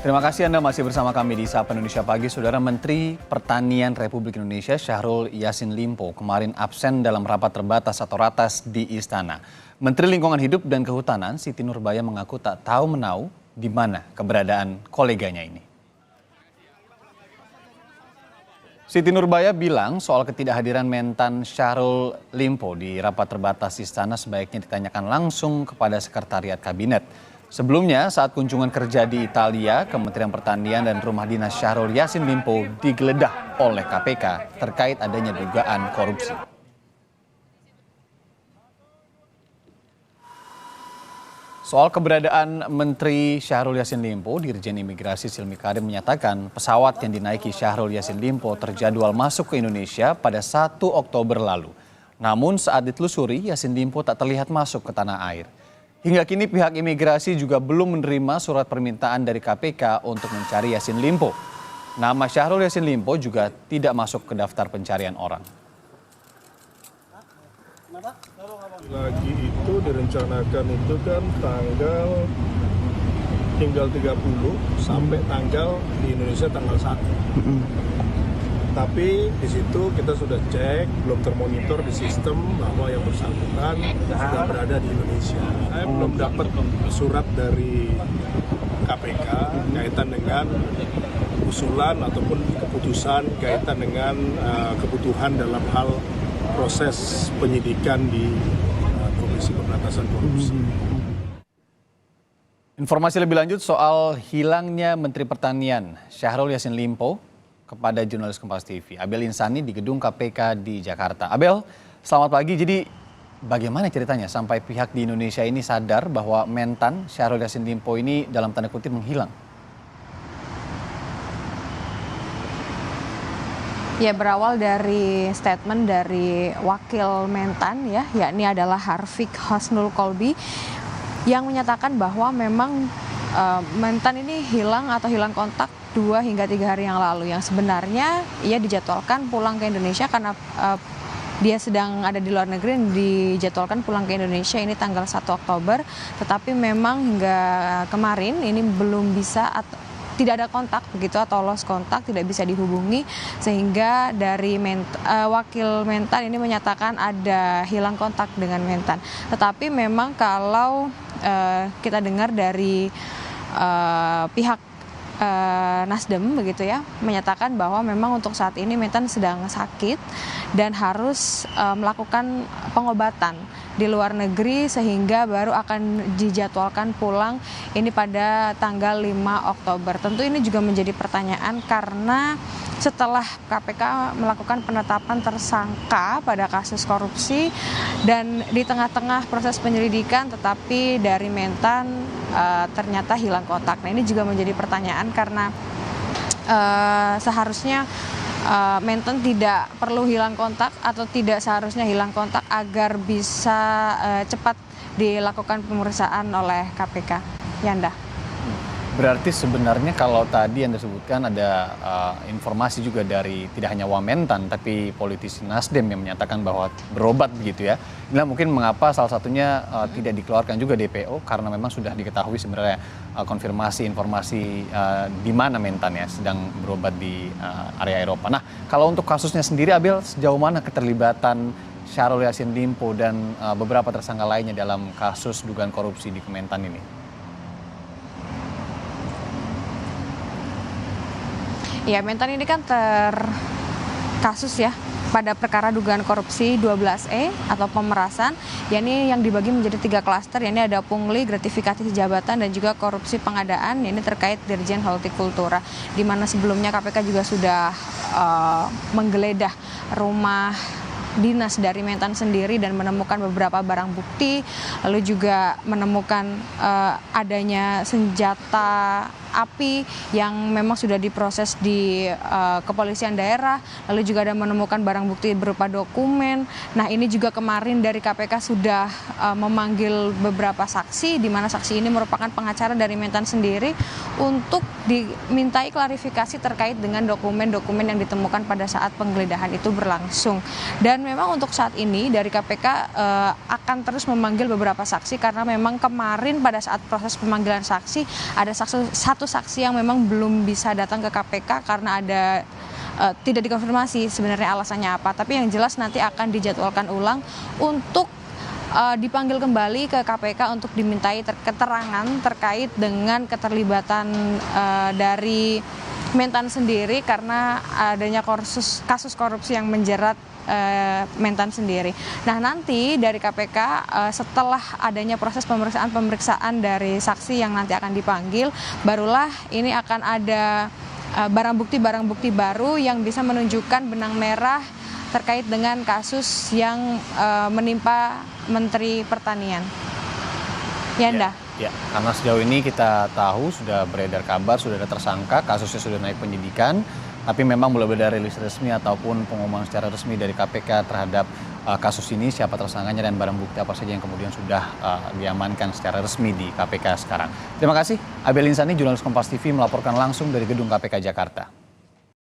Terima kasih Anda masih bersama kami di Sapa Indonesia Pagi. Saudara Menteri Pertanian Republik Indonesia Syahrul Yassin Limpo kemarin absen dalam rapat terbatas atau ratas di Istana. Menteri Lingkungan Hidup dan Kehutanan Siti Nurbaya mengaku tak tahu menau di mana keberadaan koleganya ini. Siti Nurbaya bilang soal ketidakhadiran Mentan Syahrul Limpo di rapat terbatas Istana sebaiknya ditanyakan langsung kepada Sekretariat Kabinet. Sebelumnya saat kunjungan kerja di Italia, Kementerian Pertanian dan Rumah Dinas Syahrul Yassin Limpo digeledah oleh KPK terkait adanya dugaan korupsi. Soal keberadaan Menteri Syahrul Yassin Limpo, Dirjen Imigrasi Silmi Karim menyatakan pesawat yang dinaiki Syahrul Yassin Limpo terjadwal masuk ke Indonesia pada 1 Oktober lalu. Namun saat ditelusuri, Yassin Limpo tak terlihat masuk ke tanah air. Hingga kini pihak imigrasi juga belum menerima surat permintaan dari KPK untuk mencari Yassin Limpo. Nama Syahrul Yassin Limpo juga tidak masuk ke daftar pencarian orang. Lagi itu direncanakan itu kan tinggal 30 sampai tanggal di Indonesia tanggal 1. Tapi di situ kita sudah cek, belum termonitor di sistem bahwa yang bersangkutan sudah berada di Indonesia. Saya belum dapat surat dari KPK kaitan dengan usulan ataupun keputusan kaitan dengan kebutuhan dalam hal proses penyidikan di Komisi Pemberantasan Korupsi. Informasi lebih lanjut soal hilangnya Menteri Pertanian Syahrul Yassin Limpo kepada jurnalis Kompas TV, Abel Insani di gedung KPK di Jakarta. Abel, selamat pagi. Jadi bagaimana ceritanya sampai pihak di Indonesia ini sadar bahwa Mentan Syahrul Yassin Limpo ini dalam tanda kutip menghilang? Ya, berawal dari statement dari wakil Mentan ya, yakni adalah Harfiq Husnul Kolbi yang menyatakan bahwa memang Mentan ini hilang atau hilang kontak 2 hingga 3 hari yang lalu, yang sebenarnya ia dijadwalkan pulang ke Indonesia karena dia sedang ada di luar negeri, dijadwalkan pulang ke Indonesia ini tanggal 1 Oktober, tetapi memang hingga kemarin ini belum bisa atau tidak ada kontak begitu atau lost kontak, tidak bisa dihubungi, sehingga dari wakil Mentan ini menyatakan ada hilang kontak dengan Mentan. Tetapi memang kalau kita dengar dari pihak Nasdem begitu ya, menyatakan bahwa memang untuk saat ini Mentan sedang sakit dan harus melakukan pengobatan di luar negeri sehingga baru akan dijadwalkan pulang ini pada tanggal 5 Oktober. Tentu ini juga menjadi pertanyaan karena setelah KPK melakukan penetapan tersangka pada kasus korupsi dan di tengah-tengah proses penyelidikan tetapi dari Mentan ternyata hilang kontak. Nah, ini juga menjadi pertanyaan karena seharusnya Mentan tidak perlu hilang kontak atau tidak seharusnya hilang kontak agar bisa cepat dilakukan pemeriksaan oleh KPK. Yanda. Berarti sebenarnya kalau tadi Anda sebutkan ada informasi juga dari tidak hanya Wamentan tapi politisi Nasdem yang menyatakan bahwa berobat begitu ya. Inilah mungkin mengapa salah satunya tidak dikeluarkan juga DPO karena memang sudah diketahui sebenarnya konfirmasi informasi di mana Mentan ya sedang berobat di area Eropa. Nah, kalau untuk kasusnya sendiri Abel, sejauh mana keterlibatan Syahrul Yassin Limpo dan beberapa tersangka lainnya dalam kasus dugaan korupsi di Kementan ini? Ya, Mentan ini kan terkasus ya pada perkara dugaan korupsi 12E atau pemerasan, yakni yang dibagi menjadi 3 klaster, yakni ada pungli, gratifikasi jabatan dan juga korupsi pengadaan, yakni terkait Dirjen Hortikultura, di mana sebelumnya KPK juga sudah menggeledah rumah dinas dari Mentan sendiri dan menemukan beberapa barang bukti, lalu juga menemukan adanya senjata api yang memang sudah diproses di kepolisian daerah, lalu juga ada menemukan barang bukti berupa dokumen. Nah, ini juga kemarin dari KPK sudah memanggil beberapa saksi, di mana saksi ini merupakan pengacara dari Mentan sendiri untuk dimintai klarifikasi terkait dengan dokumen-dokumen yang ditemukan pada saat penggeledahan itu berlangsung. Dan memang untuk saat ini dari KPK akan terus memanggil beberapa saksi karena memang kemarin pada saat proses pemanggilan saksi ada satu saksi yang memang belum bisa datang ke KPK karena ada tidak dikonfirmasi sebenarnya alasannya apa. Tapi yang jelas nanti akan dijadwalkan ulang untuk dipanggil kembali ke KPK untuk dimintai keterangan terkait dengan keterlibatan dari Mentan sendiri karena adanya kasus korupsi yang menjerat Mentan sendiri. Nah nanti dari KPK setelah adanya proses pemeriksaan dari saksi yang nanti akan dipanggil, barulah ini akan ada barang bukti baru yang bisa menunjukkan benang merah terkait dengan kasus yang menimpa Menteri Pertanian. Yanda. Ya, karena sejauh ini kita tahu sudah beredar kabar, sudah ada tersangka, kasusnya sudah naik penyidikan, tapi memang belum ada rilis resmi ataupun pengumuman secara resmi dari KPK terhadap kasus ini, siapa tersangkanya dan barang bukti apa saja yang kemudian sudah diamankan secara resmi di KPK sekarang. Terima kasih, Abel Insani, jurnalis Kompas TV melaporkan langsung dari gedung KPK Jakarta.